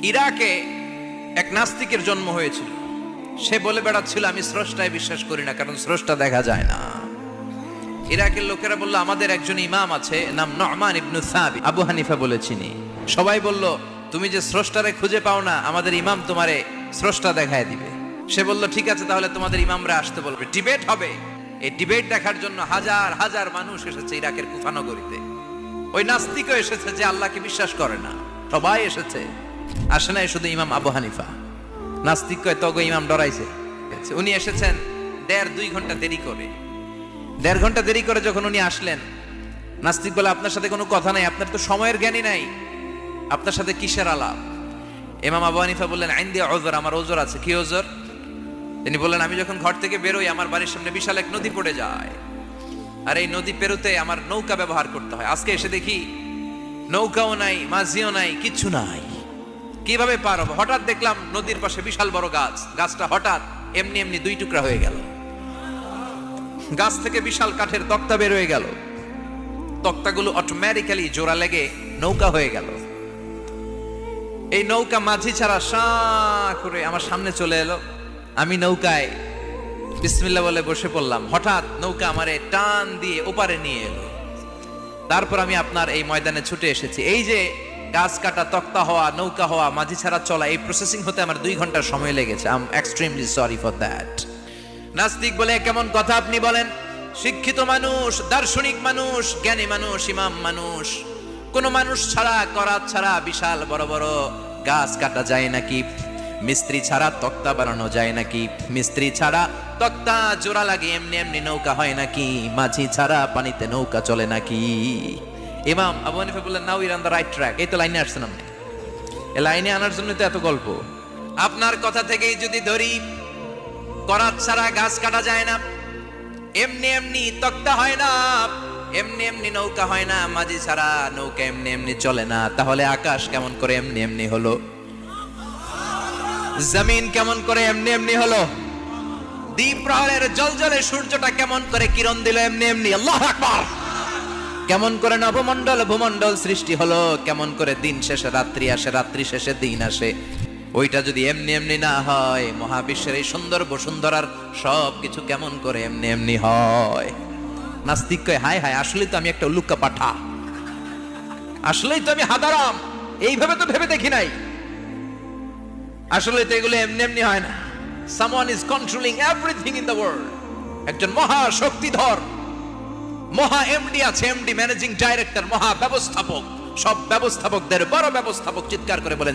ইরাকে এক নাস্তিকের জন্ম হয়েছিল। সে বলে বেড়াচ্ছিল আমি স্রষ্টায় বিশ্বাস করি না, কারণ স্রষ্টা দেখা যায় না। ইরাকের লোকেরা বলল আমাদের একজন ইমাম আছে, নাম নু'মান ইবনে সাবিত, আবু হানিফা বলে চিনি। সবাই বলল তুমি যে স্রষ্টারে খুঁজে পাও না, আমাদের ইমাম তোমারে স্রষ্টা দেখায় দিবে। সে বলল ঠিক আছে, তাহলে তোমাদের ইমামরা আসতে বলবে, ডিবেট হবে। এই ডিবেট দেখার জন্য হাজার হাজার মানুষ এসেছে ইরাকের কুফা নগরীতে। ওই নাস্তিকও এসেছে যে আল্লাহকে বিশ্বাস করে না, সবাই এসেছে। আসে নাই শুধু ইমাম আবু হানিফা। নাস্তিক কয় তগো ইমাম ডরাইছে। উনি এসেছেন 1.5-2 ঘন্টা দেরি করে। 1.5 ঘন্টা দেরি করে যখন উনি আসলেন, নাস্তিক বলে আপনার সাথে কোনো কথা নাই, আপনার তো সময়ের জ্ঞানই নাই, আপনার সাথে কিসের আলাপ? ইমাম আবু হানিফা বললেন আইন্দি ওযর, আমার ওযর আছে। কি ওযর? তিনি বললেন আমি যখন ঘর থেকে বেরোই আমার বাড়ির সামনে বিশাল এক নদী পড়ে যায়, আর এই নদী পেরোতে আমার নৌকা ব্যবহার করতে হয়। আজকে এসে দেখি নৌকাও নাই, মাঝিও নাই, কিচ্ছু নাই। কিভাবে পার হবো? হঠাৎ দেখলাম নদীর পাশে বিশাল বড় গাছ, গাছটা হঠাৎ এমনি এমনি 2 টুকরা হয়ে গেল। গাছ থেকে বিশাল কাঠের তক্তা বের হয়ে গেল। তক্তাগুলো অটোমেটিক্যালি জোড়া লেগে নৌকা হয়ে গেল। এই নৌকা মাঝি ছাড়া সাঁ করে আমার সামনে চলে এলো। আমি নৌকায় বিসমিল্লাহ বলে বসে পড়লাম। হঠাৎ নৌকা আমারে টান দিয়ে ওপারে নিয়ে এলো। তারপর আমি আপনার এই ময়দানে ছুটে এসেছি। এই যে গাছ কাটা, তক্তা হওয়া, নৌকা হওয়া, মাঝি ছাড়া চলা, এই প্রসেসিং হতে আমার 2 ঘন্টার সময় লেগেছে। I am extremely sorry for that. নাস্তিক বলে কেমন কথা আপনি বলেন? শিক্ষিত মানুষ, দার্শনিক মানুষ, জ্ঞানী মানুষ, ইমাম মানুষ, কোন মানুষ ছাড়া, করাত ছাড়া বিশাল বড় বড় গাছ কাটা যায় নাকি? মিস্ত্রি ছাড়া তক্তা বানানো যায় নাকি? মিস্ত্রি ছাড়া তক্তা জোড়া লাগে এমনি এমনি নৌকা হয় নাকি? মাঝি ছাড়া পানিতে নৌকা চলে নাকি? ইমাম আবু হানিফা বললেন now you are on the right track. এই তো লাইনে আসছেন আপনি। এই লাইনে আনার জন্য তো এত গল্প। আপনার কথা থেকেই যদি ধরি, করাত ছাড়া গাছ কাটা যায় না, এমনি এমনি তক্তা হয় না, এমনি এমনি নৌকা হয় না, মাঝি ছাড়া নৌকা এমনি এমনি চলে না, তাহলে আকাশ কেমন করে এমনি এমনি হলো? জমিন কেমন করে এমনি এমনি হলো? দ্বীপ প্রহরের জলজলে সূর্যটা কেমন করে কিরণ দিল এমনি এমনি? আল্লাহু আকবার! কেমন করে নবমণ্ডল ভূমণ্ডল সৃষ্টি হলো? কেমন করে দিন শেষে রাত্রি আসে, রাত্রি শেষে দিন আসে? ওইটা যদি এমনি এমনি না হয়, মহাবিশ্বের এই সুন্দর বসুন্ধরার সবকিছু কেমন করে এমনি এমনি হয়? নাস্তিক কয় হায় হায়, আসলেই তো আমি একটা উল্লুক্কা পাঠা, আসলেই তো আমি হাদারাম, এইভাবে তো ভেবে দেখি নাই। আসলে তো এগুলো এমনি এমনি হয় না। Someone is controlling everything in the world. একজন মহা শক্তিধর, মহা এমডি আছে, এমডি ম্যানেজিং ডাইরেক্টর, মহা ব্যবস্থাপক। সব ব্যবস্থাপকদের বড় ব্যবস্থাপক চিৎকার করে বলেন